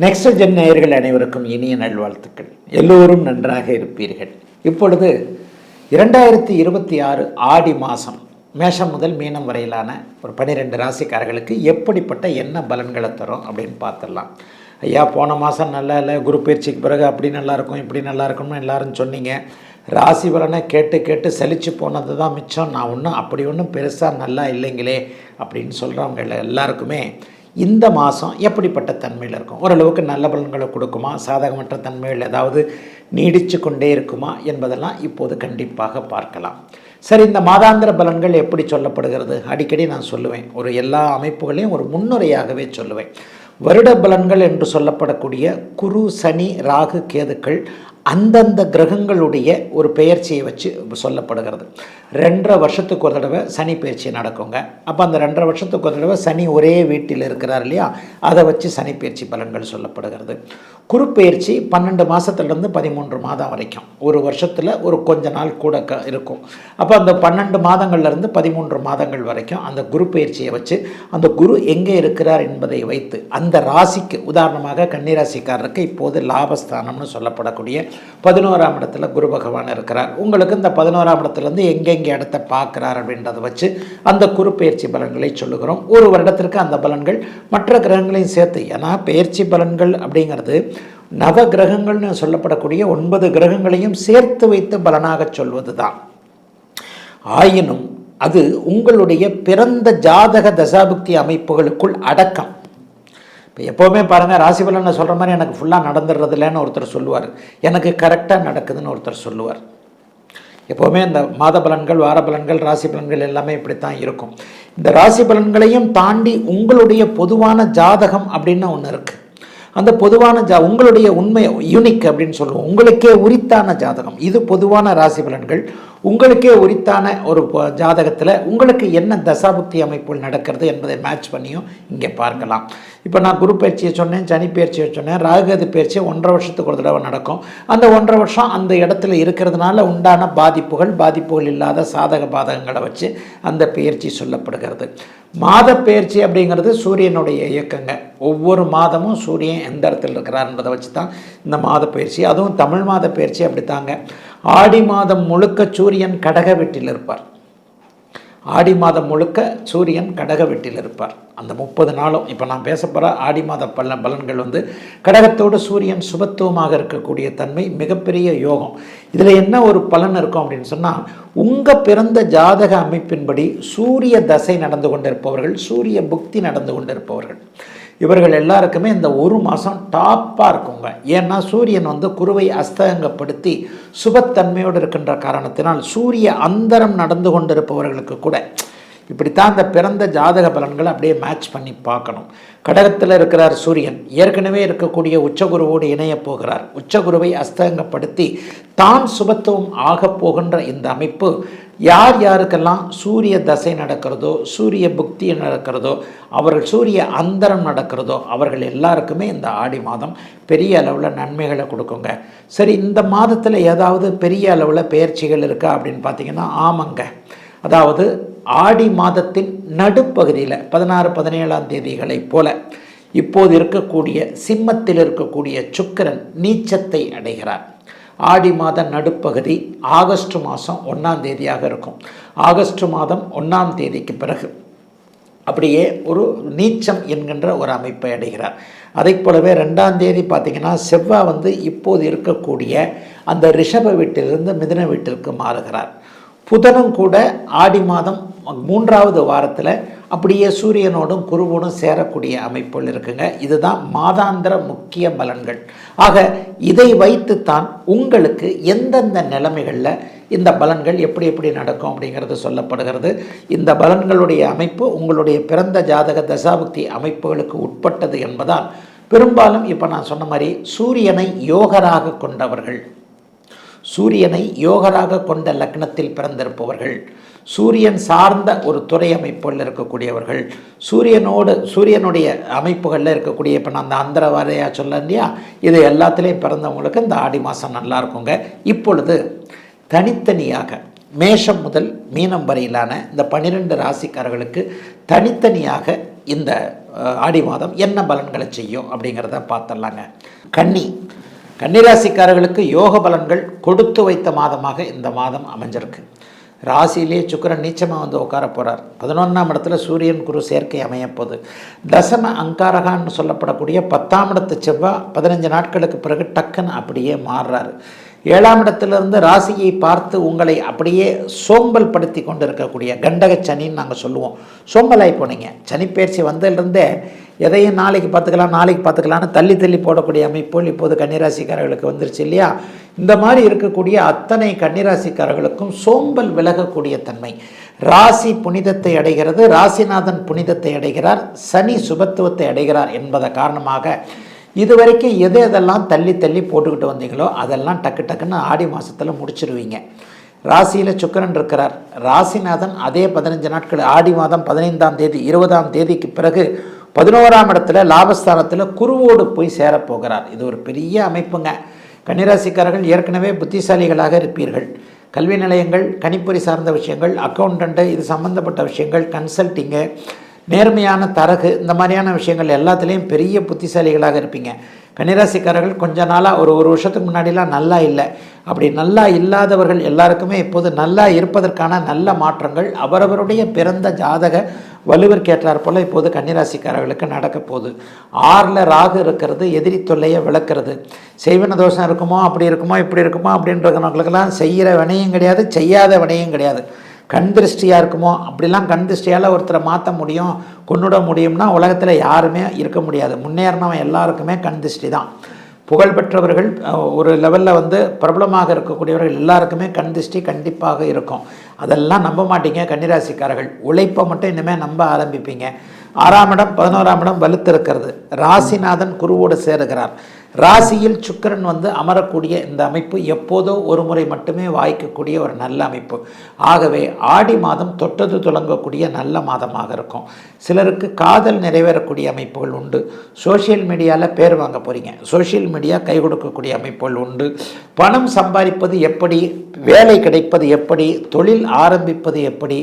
Next gen நேயர்கள் அனைவருக்கும் இனிய நல்வாழ்த்துக்கள். எல்லோரும் நன்றாக இருப்பீர்கள். இப்பொழுது 2026 ஆடி மாதம் மேஷம் முதல் மீனம் வரையிலான ஒரு 12 ராசிக்காரர்களுக்கு எப்படிப்பட்ட என்ன பலன்களை தரும் அப்படின்னு பார்த்துடலாம். ஐயா, போன மாதம் நல்லா இல்லை, குரு பயிற்சிக்கு பிறகு அப்படி நல்லாயிருக்கும் இப்படி நல்லா இருக்கும்னு எல்லாரும் சொன்னீங்க. ராசி பலனை கேட்டு கேட்டு சலிச்சு போனது தான் மிச்சம். நான் ஒன்றும் பெருசாக நல்லா இல்லைங்களே அப்படின்னு சொல்கிறவங்க எல்லாருக்குமே இந்த மாதம் எப்படிப்பட்ட தன்மையில் இருக்கும், ஓரளவுக்கு நல்ல பலன்களை கொடுக்குமா, சாதகமற்ற தன்மைகள் ஏதாவது நீடித்து கொண்டே இருக்குமா என்பதெல்லாம் இப்போது கண்டிப்பாக பார்க்கலாம். சரி, இந்த மாதாந்திர பலன்கள் எப்படி சொல்லப்படுகிறது? அடிக்கடி நான் சொல்லுவேன், ஒரு எல்லா அமைப்புகளையும் ஒரு முன்னுரையாகவே சொல்லுவேன். வருட பலன்கள் என்று சொல்லப்படக்கூடிய குரு, சனி, ராகு, கேதுக்கள் அந்தந்த கிரகங்களுடைய ஒரு பெயர்ச்சியை வச்சு சொல்லப்படுகிறது. 2.5 வருஷத்துக்கு ஒரு தடவை சனி பயிற்சி நடக்குங்க. அப்போ அந்த 2.5 வருஷத்துக்கு ஒரு தடவை சனி ஒரே வீட்டில் இருக்கிறார் இல்லையா, அதை வச்சு சனி பயிற்சி பலன்கள் சொல்லப்படுகிறது. குரு பயிற்சி 12 மாதத்துலேருந்து 13 மாதம் வரைக்கும், ஒரு வருஷத்தில் ஒரு கொஞ்ச நாள் கூட இருக்கும். அப்போ அந்த 12 மாதங்கள்லேருந்து 13 மாதங்கள் வரைக்கும் அந்த குரு பயிற்சியை வச்சு அந்த குரு எங்கே இருக்கிறார் என்பதை வைத்து அந்த ராசிக்கு, உதாரணமாக கன்னிராசிக்காரருக்கு இப்போது லாபஸ்தானம்னு சொல்லப்படக்கூடிய 11ஆம் இடத்துல குரு பகவான் இருக்கிறார். உங்களுக்கு இந்த 11ஆம் இடத்துலேருந்து எங்கெங்கே இடத்தை பார்க்குறார் அப்படின்றத வச்சு அந்த குரு பயிற்சி பலன்களை சொல்லுகிறோம். ஒரு வருடத்திற்கு அந்த பலன்கள் மற்ற கிரகங்களையும் சேர்த்து, ஏன்னா பயிற்சி பலன்கள் அப்படிங்கிறது நவ கிரகங்கள்னு சொல்லப்படக்கூடிய 9 கிரகங்களையும் சேர்த்து வைத்து பலனாக சொல்வது தான். ஆயினும் அது உங்களுடைய பிறந்த ஜாதக தசாபுக்தி அமைப்புகளுக்குள் அடக்கம். இப்போ எப்போவுமே பாருங்கள், ராசி பலனை சொல்கிற மாதிரி எனக்கு ஃபுல்லாக நடந்துடுறது இல்லைன்னு ஒருத்தர் சொல்லுவார், எனக்கு கரெக்டாக நடக்குதுன்னு ஒருத்தர் சொல்லுவார். எப்போவுமே இந்த மாத பலன்கள், வார பலன்கள், ராசி பலன்கள் எல்லாமே இப்படித்தான் இருக்கும். இந்த ராசி பலன்களையும் தாண்டி உங்களுடைய பொதுவான ஜாதகம் அப்படின்னு ஒன்று இருக்குது. அந்த பொதுவான உங்களுடைய உண்மை யூனிக் அப்படின்னு சொல்லுவோம், உங்களுக்கே உரித்தான ஜாதகம். இது பொதுவான ராசி பலன்கள். உங்களுக்கே உரித்தான ஒரு ஜாதகத்தில் உங்களுக்கு என்ன தசாபுக்தி அமைப்புகள் நடக்கிறது என்பதை மேட்ச் பண்ணியும் இங்கே பார்க்கலாம். இப்போ நான் குரு பயிற்சியை சொன்னேன், சனி பயிற்சியை சொன்னேன், ராகுகேது பயிற்சி 1.5 வருஷத்துக்கு ஒரு தடவை நடக்கும். அந்த 1.5 வருஷம் அந்த இடத்துல இருக்கிறதுனால உண்டான பாதிப்புகள் இல்லாத சாதக பாதகங்களை வச்சு அந்த பயிற்சி சொல்லப்படுகிறது. மாத பயிற்சி அப்படிங்கிறது சூரியனுடைய இயக்கங்க. ஒவ்வொரு மாதமும் சூரியன் எந்த இடத்துல இருக்கிறார்ன்றதை வச்சு தான் இந்த மாத பயிற்சி. அதுவும் தமிழ் மாத பயிற்சி அப்படித்தாங்க. ஆடி மாதம் முழுக்க சூரியன் கடக வீட்டில் இருப்பார். ஆடி மாதம் முழுக்க சூரியன் கடக வீட்டில் இருப்பார். அந்த 30 நாளும் இப்போ நான் பேச போகிற ஆடி மாத பலன்கள் கடகத்தோடு சூரியன் சுபத்துவமாக இருக்கக்கூடிய தன்மை மிகப்பெரிய யோகம். இதில் என்ன ஒரு பலன் இருக்கும் அப்படின்னு சொன்னால், உங்கள் பிறந்த ஜாதக அமைப்பின்படி சூரிய தசை நடந்து கொண்டிருப்பவர்கள், சூரிய புக்தி நடந்து கொண்டிருப்பவர்கள், இவர்கள் எல்லாருக்குமே இந்த ஒரு மாதம் டாப்பாக இருக்குங்க. ஏன்னா சூரியன் குருவை அஸ்தங்கப்படுத்தி சுபத்தன்மையோடு இருக்கின்ற காரணத்தினால் சூரிய அந்தரம் நடந்து கொண்டிருப்பவர்களுக்கு கூட இப்படித்தான் இந்த பிறந்த ஜாதக பலன்களை அப்படியே மேட்ச் பண்ணி பார்க்கணும். கடகத்தில் இருக்கிறார் சூரியன், ஏற்கனவே இருக்கக்கூடிய உச்சகுருவோடு இணைய போகிறார். உச்சகுருவை அஸ்தங்கப்படுத்தி தான் சுபத்துவம் ஆக போகின்ற இந்த அமைப்பு யார் யாருக்கெல்லாம் சூரிய தசை நடக்கிறதோ, சூரிய புக்தி நடக்கிறதோ, அவர்கள் சூரிய அந்தரம் நடக்கிறதோ, அவர்கள் எல்லாருக்குமே இந்த ஆடி மாதம் பெரிய அளவில் நன்மைகளை கொடுக்குங்க. சரி, இந்த மாதத்தில் ஏதாவது பெரிய அளவில் பெயர்ச்சிகள் இருக்கா அப்படின்னு பார்த்தீங்கன்னா, ஆமாங்க. அதாவது ஆடி மாதத்தின் நடுப்பகுதியில் 16, 17ஆம் தேதிகளைப் போல இப்போது இருக்கக்கூடிய சிம்மத்தில் இருக்கக்கூடிய சுக்கிரன் நீச்சத்தை அடைகிறார். ஆடி மாத நடுப்பகுதி ஆகஸ்ட் மாதம் 1ஆம் தேதியாக இருக்கும். ஆகஸ்ட் மாதம் 1ஆம் தேதிக்கு பிறகு அப்படியே ஒரு நீச்சம் என்கின்ற ஒரு அமைப்பை அடைகிறார். அதை போலவே 2ஆம் தேதி பார்த்திங்கன்னா செவ்வாய் இப்போது இருக்கக்கூடிய அந்த ரிஷப வீட்டிலிருந்து மிதுன வீட்டிற்கு மாறுகிறார். புதனும் கூட ஆடி மாதம் 3ஆவது வாரத்தில் அப்படியே சூரியனோடும் குருவோடும் சேரக்கூடிய அமைப்புகள் இருக்குங்க. இதுதான் மாதாந்திர முக்கிய பலன்கள். ஆக இதை வைத்துத்தான் உங்களுக்கு எந்தெந்த நிலைமைகளில் இந்த பலன்கள் எப்படி நடக்கும் அப்படிங்கிறது சொல்லப்படுகிறது. இந்த பலன்களுடைய அமைப்பு உங்களுடைய பிறந்த ஜாதக தசாபுக்தி அமைப்புகளுக்கு உட்பட்டது என்பதால் பெரும்பாலும் இப்போ நான் சொன்ன மாதிரி சூரியனை யோகராக கொண்டவர்கள், சூரியனை யோகராக கொண்ட லக்னத்தில் பிறந்திருப்பவர்கள், சூரியன் சார்ந்த ஒரு துறை அமைப்புகளில் இருக்கக்கூடியவர்கள், சூரியனுடைய அமைப்புகளில் இருக்கக்கூடிய, இப்போ நான் அந்த அந்தர வாரையா சொல்ல இல்லையா, இது எல்லாத்துலேயும் பிறந்தவங்களுக்கு இந்த ஆடி மாதம் நல்லா இருக்குங்க. இப்பொழுது தனித்தனியாக மேஷம் முதல் மீனம் வரையிலான இந்த 12 ராசிக்காரர்களுக்கு தனித்தனியாக இந்த ஆடி மாதம் என்ன பலன்களை செய்யும் அப்படிங்கிறத பார்த்துடலாங்க. கன்னிராசிக்காரர்களுக்கு யோக பலன்கள் கொடுத்து வைத்த மாதமாக இந்த மாதம் அமைஞ்சிருக்கு. ராசியிலே சுக்கிரன் நீச்சமாக வந்து உட்கார போகிறார். 11ஆம் இடத்துல சூரியன் குரு சேர்க்கை அமையப்போகுது. தசம அங்காரகான்னு சொல்லப்படக்கூடிய 10ஆம் இடத்து செவ்வாய் 15 நாட்களுக்கு பிறகு டக்குன்னு அப்படியே மாறுறாரு. 7ஆம் இடத்திலிருந்து ராசியை பார்த்து உங்களை அப்படியே சோம்பல் படுத்தி கொண்டு இருக்கக்கூடிய கண்டக சனின்னு நாங்கள் சொல்லுவோம். சோம்பலாகி போனீங்க. சனிப்பெயர்ச்சி வந்ததுலேருந்தே எதையும் நாளைக்கு பார்த்துக்கலான்னு தள்ளி போடக்கூடிய அமைப்புகள் இப்போது கன்னிராசிக்காரர்களுக்கு வந்துருச்சு இல்லையா? இந்த மாதிரி இருக்கக்கூடிய அத்தனை கன்னிராசிக்காரர்களுக்கும் சோம்பல் விலகக்கூடிய தன்மை. ராசி புனிதத்தை அடைகிறது, ராசிநாதன் புனிதத்தை அடைகிறார், சனி சுபத்துவத்தை அடைகிறார் என்பதை காரணமாக இதுவரைக்கும் எதெல்லாம் தள்ளி போட்டுக்கிட்டு வந்தீங்களோ அதெல்லாம் டக்குன்னு ஆடி மாதத்தில் முடிச்சிருவீங்க. ராசியில் சுக்கிரன் இருக்கிறார். ராசிநாதன் அதே 15 நாட்கள் ஆடி மாதம் 15ஆம் தேதி 20ஆம் தேதிக்கு பிறகு 11ஆம் இடத்துல லாபஸ்தானத்தில் குருவோடு போய் சேரப்போகிறார். இது ஒரு பெரிய அமைப்புங்க. கன்னிராசிக்காரர்கள் ஏற்கனவே புத்திசாலிகளாக இருப்பீர்கள். கல்வி நிலையங்கள், கணிப்பொறி சார்ந்த விஷயங்கள், அக்கௌண்டண்ட்டு, இது சம்மந்தப்பட்ட விஷயங்கள், கன்சல்ட்டிங்கு, நேர்மையான தரகு, இந்த மாதிரியான விஷயங்கள் எல்லாத்துலேயும் பெரிய புத்திசாலிகளாக இருப்பீங்க. கன்னிராசிக்காரர்கள் கொஞ்ச நாளாக ஒரு வருஷத்துக்கு முன்னாடிலாம் நல்லா இல்லை. அப்படி நல்லா இல்லாதவர்கள் எல்லாருக்குமே இப்போது நல்லா இருப்பதற்கான நல்ல மாற்றங்கள் அவரவருடைய பிறந்த ஜாதக வலுவிற்கேற்றார் போல் இப்போது கன்னிராசிக்காரர்களுக்கு நடக்க போகுது. 6ல் ராகு இருக்கிறது, எதிரி தொல்லையை விளக்குறது. செய்வன தோஷம் இருக்குமோ, அப்படி இருக்குமோ, இப்படி இருக்குமோ அப்படின்றவங்களுக்கெல்லாம் செய்கிற வினையும் கிடையாது, செய்யாத வினையும் கிடையாது. கண் திருஷ்டியாக இருக்குமோ, அப்படிலாம் கண் திருஷ்டியால் ஒருத்தரை மாற்ற முடியும், கொண்டுட முடியும்னா உலகத்தில் யாருமே இருக்க முடியாது. முன்னேறினவன் எல்லாருக்குமே கண் திருஷ்டி தான். புகழ்பெற்றவர்கள், ஒரு லெவலில் வந்து பிரபலமாக இருக்கக்கூடியவர்கள் எல்லாருக்குமே கண் திருஷ்டி கண்டிப்பாக இருக்கும். அதெல்லாம் நம்ப மாட்டீங்க கன்னிராசிக்காரர்கள். உழைப்பை மட்டும் இனிமேல் நம்ப ஆரம்பிப்பீங்க. 6ஆம் இடம் 11ஆம் இடம் வலுத்திருக்கிறது. ராசிநாதன் குருவோடு சேருகிறார். ராசியில் சுக்கிரன் வந்து அமரக்கூடிய இந்த அமைப்பு எப்போதோ ஒரு முறை மட்டுமே வாய்க்கக்கூடிய ஒரு நல்ல அமைப்பு. ஆகவே ஆடி மாதம் தொட்டது துலங்கக்கூடிய நல்ல மாதமாக இருக்கும். சிலருக்கு காதல் நிறைவேறக்கூடிய அமைப்புகள் உண்டு. சோஷியல் மீடியாவில் பேர் வாங்க போகிறீங்க. சோஷியல் மீடியா கை கொடுக்கக்கூடிய அமைப்புகள் உண்டு. பணம் சம்பாதிப்பது எப்படி, வேலை கிடைப்பது எப்படி, தொழில் ஆரம்பிப்பது எப்படி,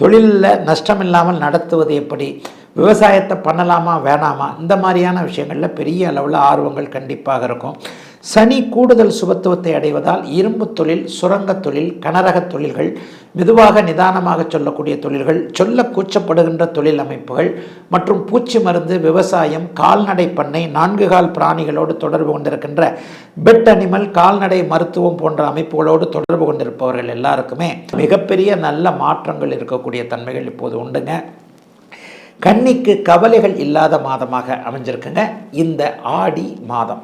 தொழிலில் நஷ்டம் இல்லாமல் நடத்துவது எப்படி, விவசாயத்தை பண்ணலாமா வேணாமா, இந்த மாதிரியான விஷயங்களில் பெரிய அளவில் ஆர்வங்கள் கண்டிப்பாக இருக்கும். சனி கூடுதல் சுபத்துவத்தை அடைவதால் இரும்பு தொழில், சுரங்க தொழில், கனரக தொழில்கள், மெதுவாக நிதானமாக சொல்லக்கூடிய தொழில்கள், சொல்ல கூச்சப்படுகின்ற தொழில் அமைப்புகள் மற்றும் பூச்சி மருந்து, விவசாயம், கால்நடை பண்ணை, 4 கால் பிராணிகளோடு தொடர்பு கொண்டிருக்கின்ற பெட் அனிமல், கால்நடை மருத்துவம் போன்ற அமைப்புகளோடு தொடர்பு கொண்டிருப்பவர்கள் எல்லாருக்குமே மிகப்பெரிய நல்ல மாற்றங்கள் இருக்கக்கூடிய தன்மைகள் இப்போது உண்டுங்க. கன்னிக்கு கவலைகள் இல்லாத மாதமாக அமைஞ்சிருக்குங்க இந்த ஆடி மாதம்.